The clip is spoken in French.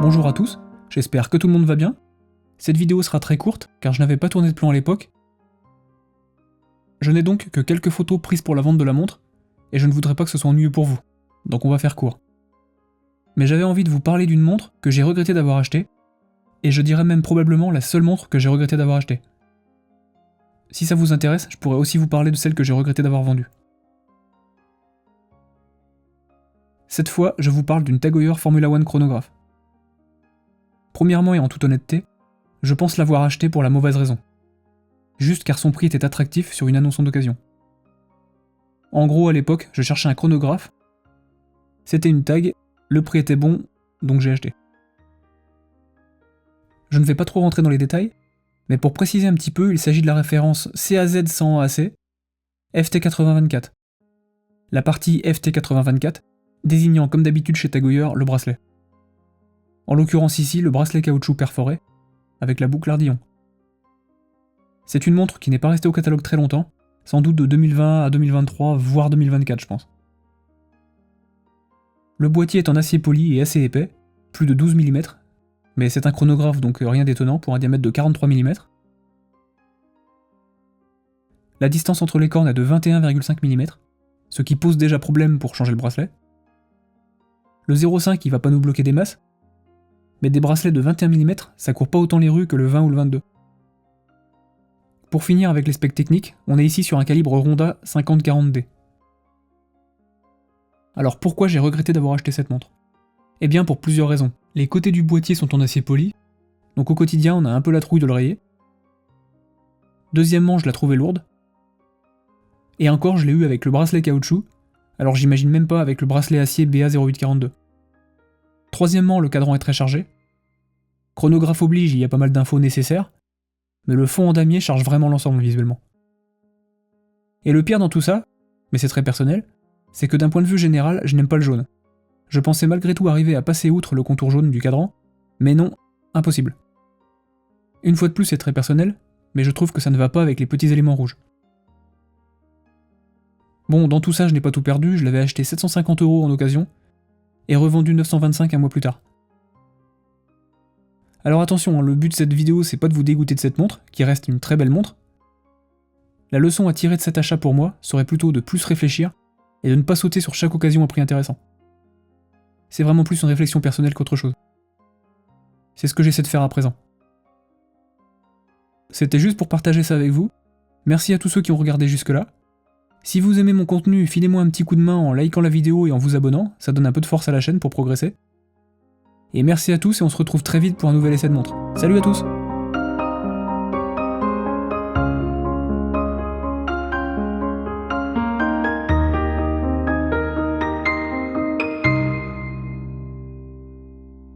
Bonjour à tous, j'espère que tout le monde va bien. Cette vidéo sera très courte, car je n'avais pas tourné de plan à l'époque. Je n'ai donc que quelques photos prises pour la vente de la montre, et je ne voudrais pas que ce soit ennuyeux pour vous, donc on va faire court. Mais j'avais envie de vous parler d'une montre que j'ai regretté d'avoir achetée, et je dirais même probablement la seule montre que j'ai regretté d'avoir achetée. Si ça vous intéresse, je pourrais aussi vous parler de celle que j'ai regretté d'avoir vendue. Cette fois, je vous parle d'une Tag Heuer Formula One chronographe. Premièrement et en toute honnêteté, je pense l'avoir achetée pour la mauvaise raison. Juste car son prix était attractif sur une annonce en occasion. En gros, à l'époque, je cherchais un chronographe. C'était une tag, le prix était bon, donc j'ai acheté. Je ne vais pas trop rentrer dans les détails, mais pour préciser un petit peu, il s'agit de la référence CAZ100AC FT8024. La partie FT8024 désignant comme d'habitude chez Tag Heuer le bracelet. En l'occurrence ici, le bracelet caoutchouc perforé, avec la boucle Ardillon. C'est une montre qui n'est pas restée au catalogue très longtemps, sans doute de 2020 à 2023, voire 2024 je pense. Le boîtier est en acier poli et assez épais, plus de 12 mm, mais c'est un chronographe donc rien d'étonnant pour un diamètre de 43 mm. La distance entre les cornes est de 21,5 mm, ce qui pose déjà problème pour changer le bracelet. Le 0,5 il va pas nous bloquer des masses, mais des bracelets de 21 mm ça court pas autant les rues que le 20 ou le 22. Pour finir avec les specs techniques, on est ici sur un calibre Ronda 50-40D. Alors pourquoi j'ai regretté d'avoir acheté cette montre? Eh bien pour plusieurs raisons. Les côtés du boîtier sont en acier poli, donc au quotidien on a un peu la trouille de le rayer. Deuxièmement, je la trouvais lourde. Et encore, je l'ai eu avec le bracelet caoutchouc, alors j'imagine même pas avec le bracelet acier BA0842. Troisièmement, le cadran est très chargé. Chronographe oblige, il y a pas mal d'infos nécessaires, mais le fond en damier charge vraiment l'ensemble visuellement. Et le pire dans tout ça, mais c'est très personnel, c'est que d'un point de vue général, je n'aime pas le jaune. Je pensais malgré tout arriver à passer outre le contour jaune du cadran, mais non, impossible. Une fois de plus, c'est très personnel, mais je trouve que ça ne va pas avec les petits éléments rouges. Bon, dans tout ça, je n'ai pas tout perdu, je l'avais acheté 750 € en occasion, et revendu 925 un mois plus tard. Alors attention, le but de cette vidéo c'est pas de vous dégoûter de cette montre, qui reste une très belle montre. La leçon à tirer de cet achat pour moi serait plutôt de plus réfléchir, et de ne pas sauter sur chaque occasion à prix intéressant. C'est vraiment plus une réflexion personnelle qu'autre chose. C'est ce que j'essaie de faire à présent. C'était juste pour partager ça avec vous. Merci à tous ceux qui ont regardé jusque-là. Si vous aimez mon contenu, filez-moi un petit coup de main en likant la vidéo et en vous abonnant, ça donne un peu de force à la chaîne pour progresser. Et merci à tous et on se retrouve très vite pour un nouvel essai de montre. Salut à tous!